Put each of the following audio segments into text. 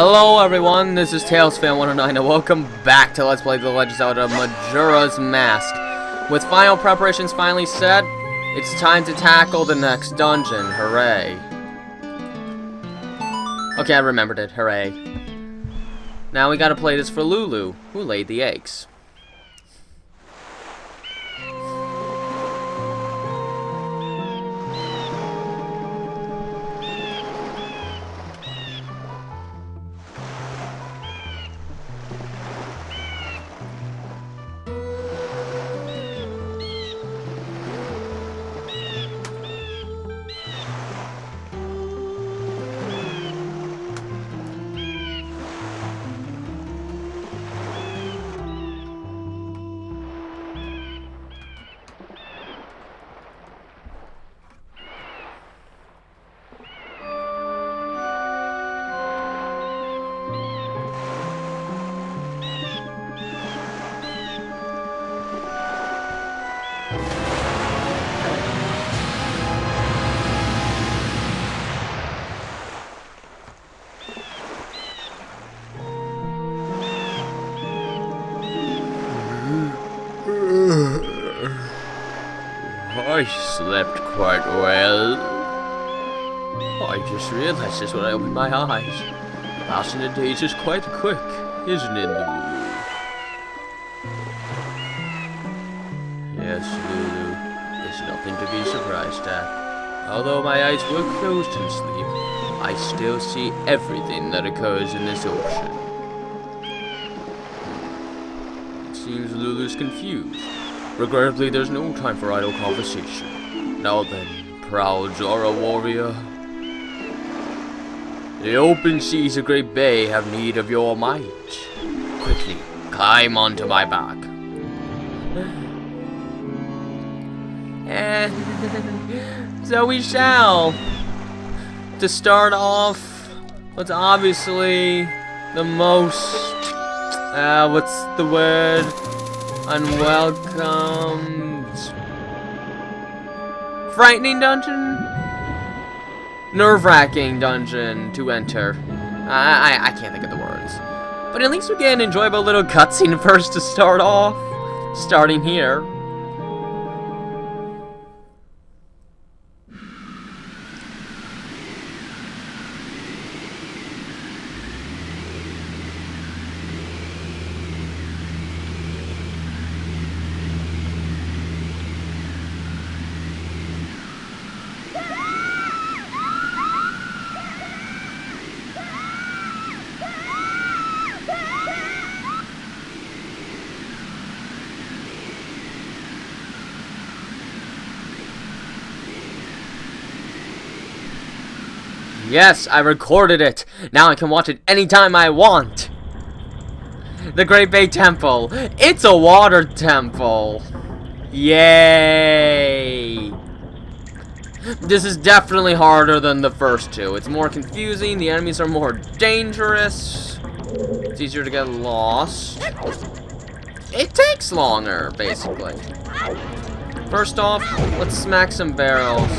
Hello everyone, this is TailsFan109 and welcome back to Let's Play The Legend of Zelda Majora's Mask. With final preparations finally set, it's time to tackle the next dungeon. Hooray. Okay, I remembered it. Hooray. Now we gotta play this for Lulu, who laid the eggs. I slept quite well. I just realized this when I opened my eyes. Passing the days is quite quick, isn't it, Lulu? Yes, Lulu. It's nothing to be surprised at. Although my eyes were closed in sleep, I still see everything that occurs in this ocean. It seems Lulu's confused. Regrettably, there's no time for idle conversation. Now then, proud Zora warrior. The open seas of Great Bay have need of your might. Quickly, climb onto my back. And so we shall. To start off, what's obviously the most, what's the word? Unwelcomed, frightening dungeon? Nerve-wracking dungeon to enter. I can't think of the words. But at least we get an enjoyable little cutscene first to start off. Starting here. Yes, I recorded it. Now I can watch it anytime I want. The Great Bay Temple. It's a water temple. Yay. This is definitely harder than the first two. It's more confusing. The enemies are more dangerous. It's easier to get lost. It takes longer, basically. First off, let's smack some barrels.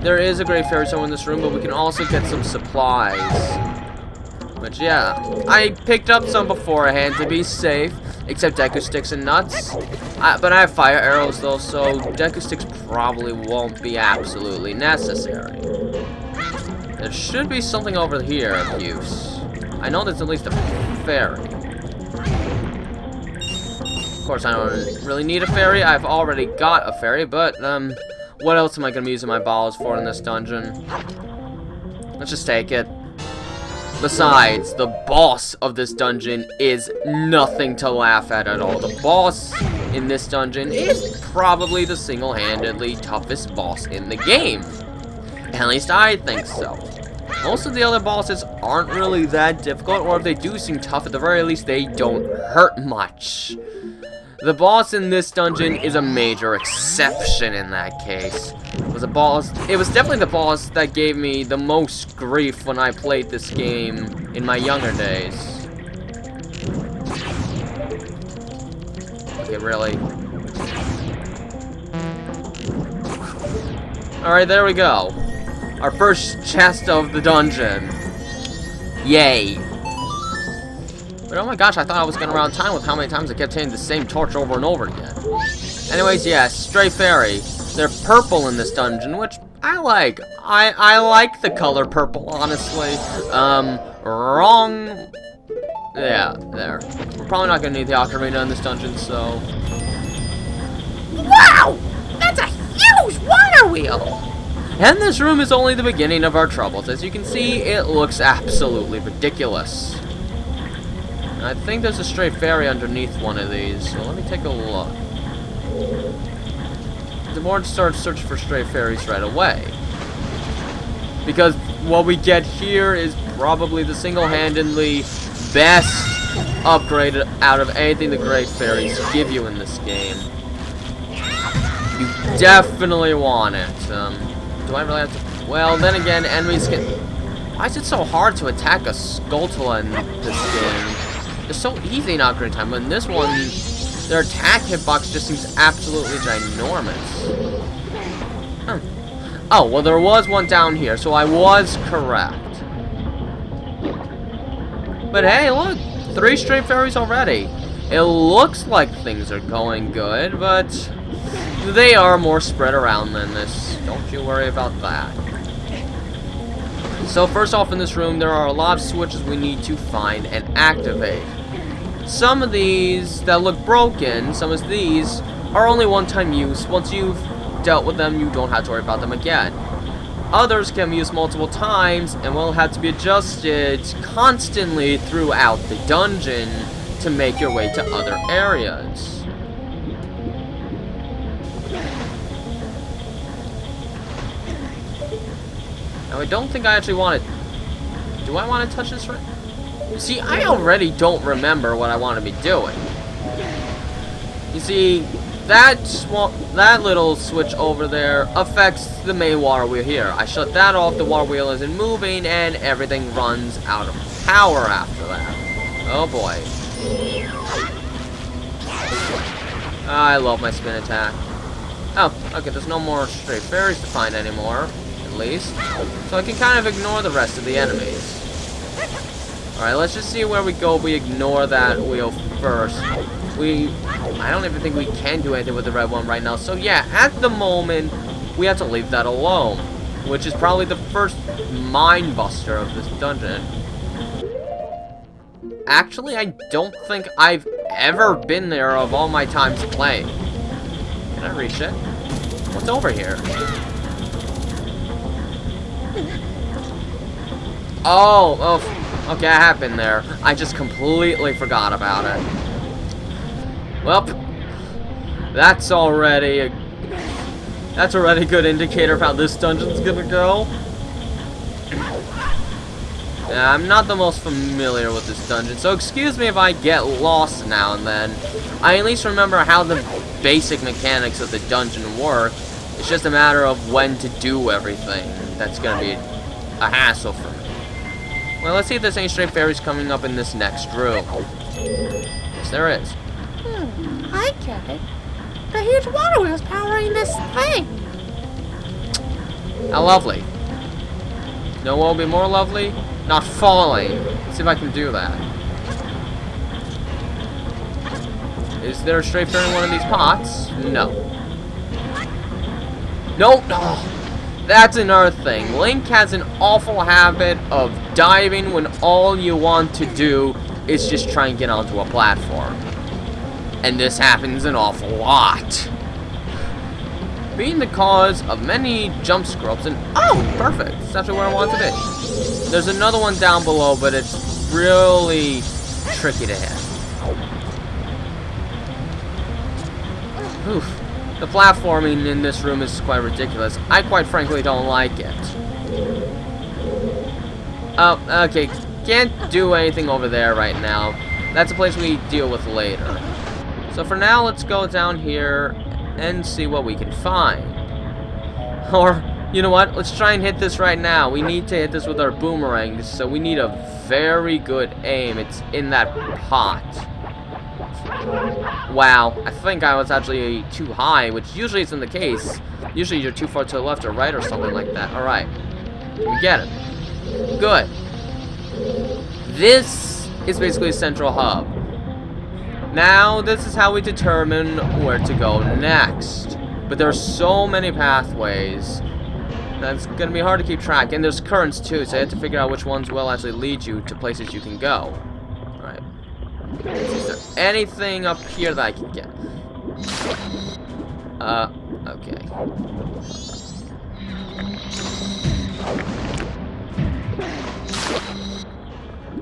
There is a Great Fairy Stone in this room, but we can also get some supplies. Which, yeah, I picked up some beforehand to be safe, except Deku Sticks and Nuts. But I have fire arrows, though, so Deku Sticks probably won't be absolutely necessary. There should be something over here of use. I know there's at least a fairy. Of course, I don't really need a fairy. I've already got a fairy, but, what else am I going to be using my balls for in this dungeon? Let's just take it. Besides, the boss of this dungeon is nothing to laugh at all. The boss in this dungeon is probably the single-handedly toughest boss in the game. At least I think so. Most of the other bosses aren't really that difficult, or if they do seem tough, at the very least they don't hurt much. The boss in this dungeon is a major exception in that case. It was definitely the boss that gave me the most grief when I played this game in my younger days. Okay, really? Alright, there we go. Our first chest of the dungeon. Yay. But oh my gosh, I thought I was gonna run out of time with how many times I kept hitting the same torch over and over again. Anyways, yeah, Stray Fairy. They're purple in this dungeon, which I like. I like the color purple, honestly. Wrong. Yeah, there. We're probably not gonna need the ocarina in this dungeon, so. Wow! That's a huge water wheel! And this room is only the beginning of our troubles. As you can see, it looks absolutely ridiculous. I think there's a stray fairy underneath one of these, so let me take a look. The board starts searching for stray fairies right away. Because what we get here is probably the single-handedly best upgrade out of anything the great fairies give you in this game. You definitely want it. Do I really have to? Well, then again, enemies can. Why is it so hard to attack a Skulltula in this game? They're so easy in Ocarina of Time, but in this one, their attack hitbox just seems absolutely ginormous. Oh, well, there was one down here, so I was correct. But hey, look, 3 stray fairies already. It looks like things are going good, but they are more spread around than this. Don't you worry about that. So first off in this room, there are a lot of switches we need to find and activate. Some of these that look broken, some of these, are only one-time use. Once you've dealt with them, you don't have to worry about them again. Others can be used multiple times and will have to be adjusted constantly throughout the dungeon to make your way to other areas. Now, I don't think I actually want to. Do I want to touch this right? See, I already don't remember what I want to be doing. You see, that little switch over there affects the main water wheel here. I shut that off, the water wheel isn't moving, and everything runs out of power after that. Oh boy. I love my spin attack. Oh, okay, there's no more stray fairies to find anymore, at least. So I can kind of ignore the rest of the enemies. Alright, let's just see where we go if we ignore that wheel first. I don't even think we can do anything with the red one right now. So yeah, at the moment, we have to leave that alone. Which is probably the first mind buster of this dungeon. Actually, I don't think I've ever been there of all my times playing. Can I reach it? What's over here? Oh, okay, I have been there. I just completely forgot about it. Well, that's already a good indicator of how this dungeon's gonna go. Yeah, I'm not the most familiar with this dungeon, so excuse me if I get lost now and then. I at least remember how the basic mechanics of the dungeon work. It's just a matter of when to do everything. That's gonna be a hassle for me. Well, let's see if there's any stray fairies coming up in this next room. Yes, there is. I get it. The huge water wheel's powering this thing. How lovely. No one will be more lovely? Not falling. Let's see if I can do that. Is there a stray fairy in one of these pots? No. Nope. Oh, that's another thing. Link has an awful habit of diving when all you want to do is just try and get onto a platform. And this happens an awful lot. Being the cause of many jump scrubs and... Oh, perfect. That's actually where I want to be. There's another one down below, but it's really tricky to hit. Oof. The platforming in this room is quite ridiculous. I quite frankly don't like it. Oh, okay. Can't do anything over there right now. That's a place we deal with later. So for now, let's go down here and see what we can find. Or, you know what? Let's try and hit this right now. We need to hit this with our boomerang, so we need a very good aim. It's in that pot. Wow, I think I was actually too high, which usually isn't the case. Usually you're too far to the left or right or something like that. Alright. We get it. Good. This is basically a central hub. Now, this is how we determine where to go next. But there are so many pathways that's going to be hard to keep track. And there's currents too, so you have to figure out which ones will actually lead you to places you can go. Alright. Is there anything up here that I can get? Okay.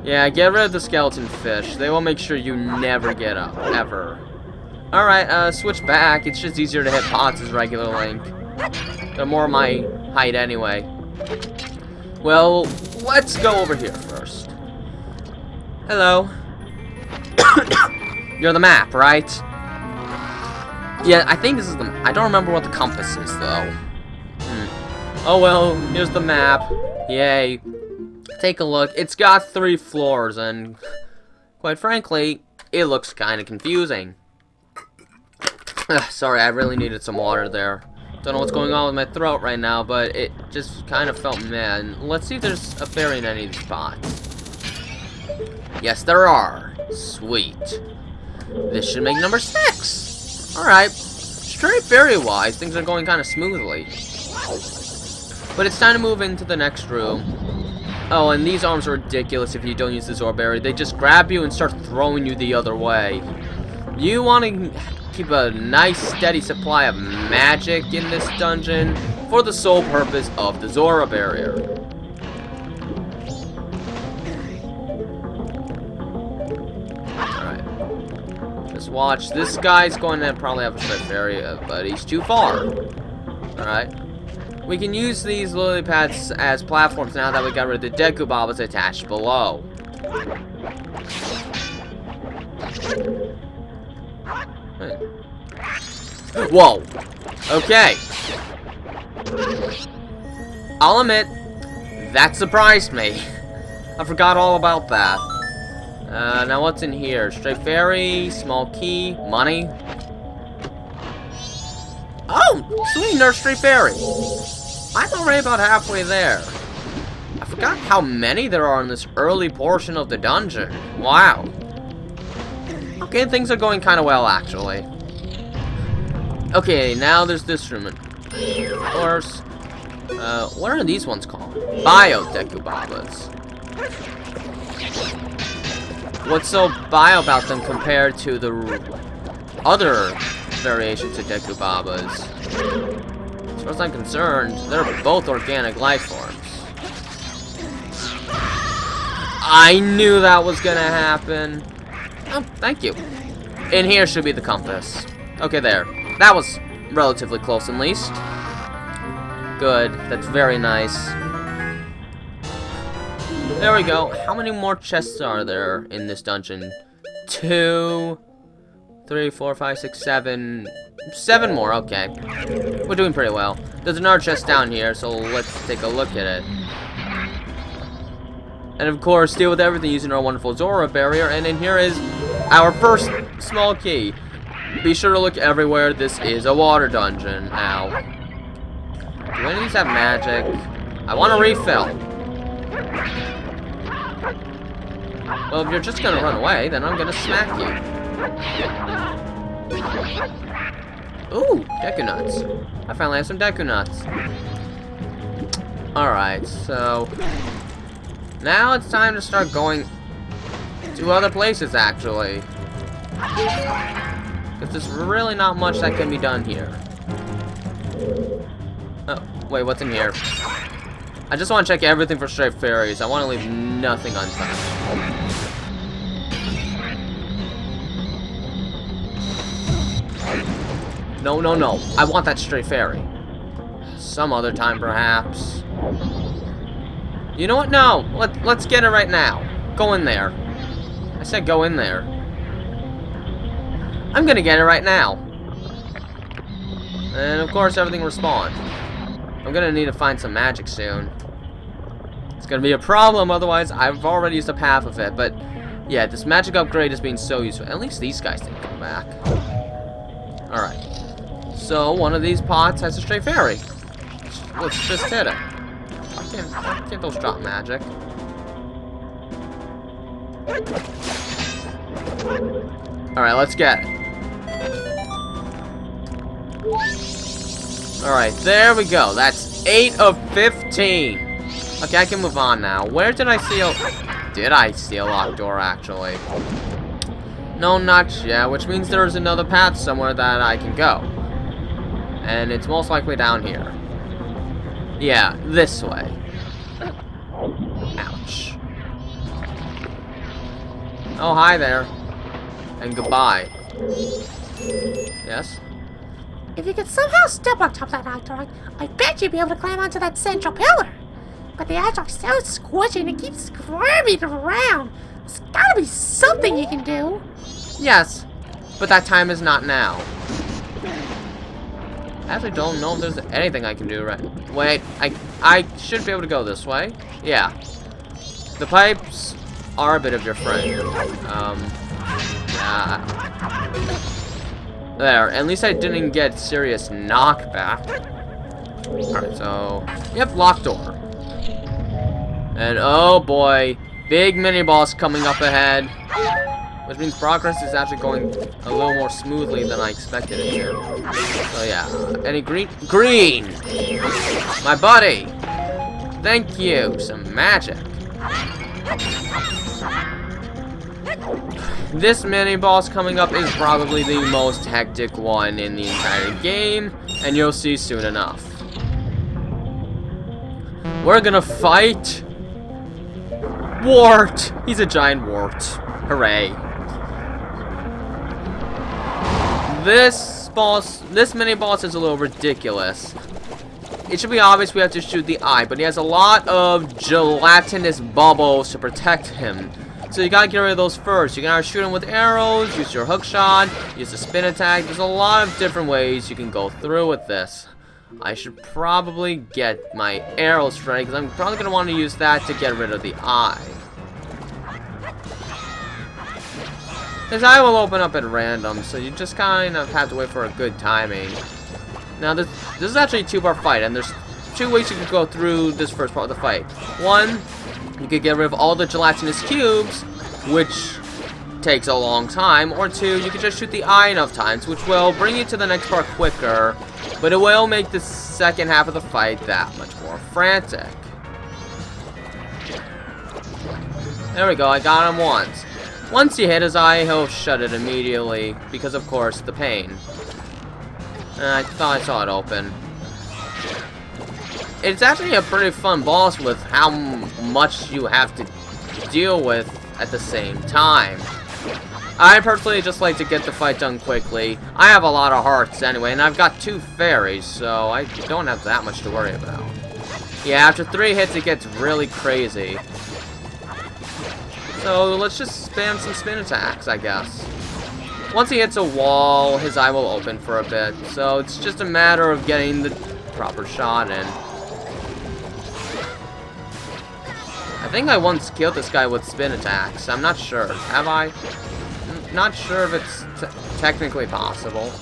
Yeah, get rid of the skeleton fish. They will make sure you never get up, ever. Alright, switch back. It's just easier to hit pots as regular Link. They're more my height anyway. Well, let's go over here first. Hello. You're the map, right? Yeah, I think this is the... I don't remember what the compass is, though. Oh, well, here's the map. Yay. Take a look. It's got 3 floors, and quite frankly, it looks kind of confusing. Sorry, I really needed some water there. Don't know what's going on with my throat right now, but it just kind of felt mad. Let's see if there's a fairy in any of these spots. Yes, there are. Sweet. This should make number 6. Alright. Straight fairy-wise, things are going kind of smoothly. But it's time to move into the next room. Oh, and these arms are ridiculous if you don't use the Zorberry. They just grab you and start throwing you the other way. You want to keep a nice steady supply of magic in this dungeon for the sole purpose of the Zora barrier. Alright. Just watch. This guy's going to probably have a straight fairy, but he's too far. Alright. We can use these lily pads as platforms now that we got rid of the Deku Babas attached below. Whoa. Okay. I'll admit, that surprised me. I forgot all about that. Now what's in here? Straight fairy, small key, money. Oh, sweet, nurse straight fairy. I'm already about halfway there. I forgot how many there are in this early portion of the dungeon. Wow. Okay, things are going kind of well, actually. Okay, now there's this room. Of course. What are these ones called? Bio Deku Babas. What's so bio about them compared to the other variations of Deku Babas? As far as I'm concerned, they're both organic life forms. I knew that was gonna happen. Oh, thank you. In here should be the compass. Okay, there. That was relatively close, at least. Good. That's very nice. There we go. How many more chests are there in this dungeon? 2, 3, 4, 5, 6, 7. 7 more. Okay. We're doing pretty well. There's another chest down here, so let's take a look at it. And of course, deal with everything using our wonderful Zora barrier. And in here is our first small key. Be sure to look everywhere. This is a water dungeon. Ow. Do any of these have magic? I want a refill. Well, if you're just gonna run away, then I'm gonna smack you. Ooh, Deku Nuts. I finally have some Deku Nuts. Alright, so... now it's time to start going to other places, actually. Because there's really not much that can be done here. Oh, wait, what's in here? I just want to check everything for straight fairies. I want to leave nothing untouched. No, no, no. I want that straight fairy. Some other time, perhaps. You know what? No. Let's get it right now. Go in there. I said go in there. I'm gonna get it right now. And of course, everything respawned. I'm gonna need to find some magic soon. It's gonna be a problem, otherwise I've already used up half of it. But yeah, this magic upgrade has been so useful. At least these guys didn't come back. Alright. So one of these pots has a straight fairy. Let's just hit it. Why can't those drop magic? Alright, let's get it. Alright, there we go. That's 8 of 15. Okay, I can move on now. Where did I see a... Did I see a locked door, actually? No, not yet, which means there's another path somewhere that I can go. And it's most likely down here. Yeah, this way. Ouch. Oh, hi there. And goodbye. Yes? If you could somehow step on top of that locked door, I bet you'd be able to climb onto that central pillar. But the edge are so squishy and it keeps squirming around. There's gotta be something you can do. Yes, but that time is not now. I actually don't know if there's anything I can do right. Wait, I should be able to go this way. Yeah. The pipes are a bit of your friend. There, at least I didn't get serious knockback. Alright, so... Yep, locked door. And oh boy, big mini-boss coming up ahead. Which means progress is actually going a little more smoothly than I expected it to. So yeah, any green? Green! My buddy! Thank you, some magic. This mini-boss coming up is probably the most hectic one in the entire game, and you'll see soon enough. We're gonna fight Wart! He's a giant wart. Hooray. This mini-boss is a little ridiculous. It should be obvious we have to shoot the eye, but he has a lot of gelatinous bubbles to protect him. So you gotta get rid of those first. You can either shoot him with arrows, use your hook shot, use a spin attack. There's a lot of different ways you can go through with this. I should probably get my arrows ready, because I'm probably gonna want to use that to get rid of the eye. His eye will open up at random, so you just kind of have to wait for a good timing. Now, this is actually a two-part fight, and there's two ways you can go through this first part of the fight. One, you could get rid of all the gelatinous cubes, which takes a long time. Or two, you could just shoot the eye enough times, which will bring you to the next part quicker, but it will make the second half of the fight that much more frantic. There we go, I got him once. Once you hit his eye, he'll shut it immediately, because of course, the pain. I thought I saw it open. It's actually a pretty fun boss with how much you have to deal with at the same time. I personally just like to get the fight done quickly. I have a lot of hearts anyway, and I've got 2 fairies, so I don't have that much to worry about. Yeah, after 3 hits, it gets really crazy. So let's just spam some spin attacks, I guess. Once he hits a wall, his eye will open for a bit, so it's just a matter of getting the proper shot in. I think I once killed this guy with spin attacks. I'm not sure. Have I? Not sure if it's technically possible.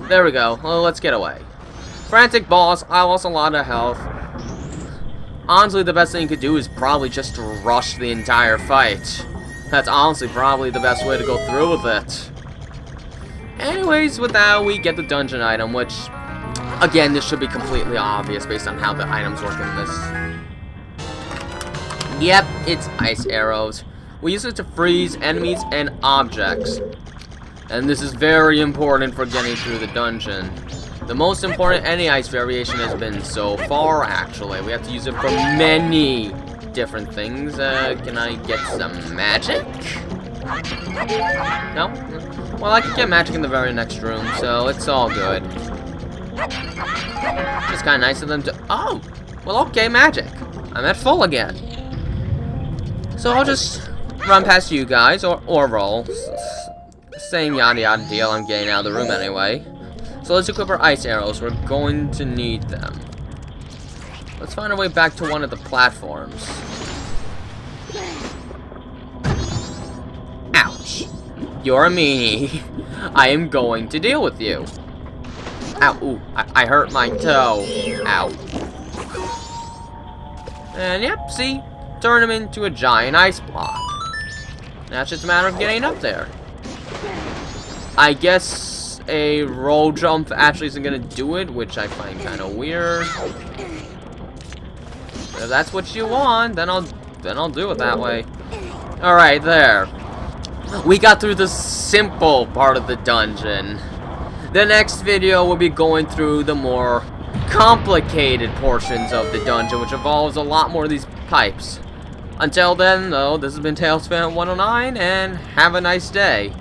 There we go. Well, let's get away. Frantic boss. I lost a lot of health. Honestly, the best thing you could do is probably just rush the entire fight. That's honestly probably the best way to go through with it. Anyways, with that, we get the dungeon item, which, again, this should be completely obvious based on how the items work in this. Yep, it's ice arrows. We use it to freeze enemies and objects. And this is very important for getting through the dungeon. The most important any ice variation has been so far, actually. We have to use it for many different things. Can I get some magic? No? Well, I can get magic in the very next room, so it's all good. Just kind of nice of them to... Oh! Well, okay, magic. I'm at full again. So I'll just run past you guys, or roll. Same yada yada deal, I'm getting out of the room anyway. So let's equip our ice arrows. We're going to need them. Let's find our way back to one of the platforms. Ouch. You're a meanie. I am going to deal with you. Ow. Ooh, I hurt my toe. Ow. And yep, see? turn him into a giant ice block. Now it's just a matter of getting up there. I guess a roll jump actually isn't gonna do it, which I find kind of weird. If that's what you want, then I'll do it that way. Alright, there. We got through the simple part of the dungeon. The next video will be going through the more complicated portions of the dungeon, which involves a lot more of these pipes. Until then, though, this has been TalesFan109, and have a nice day.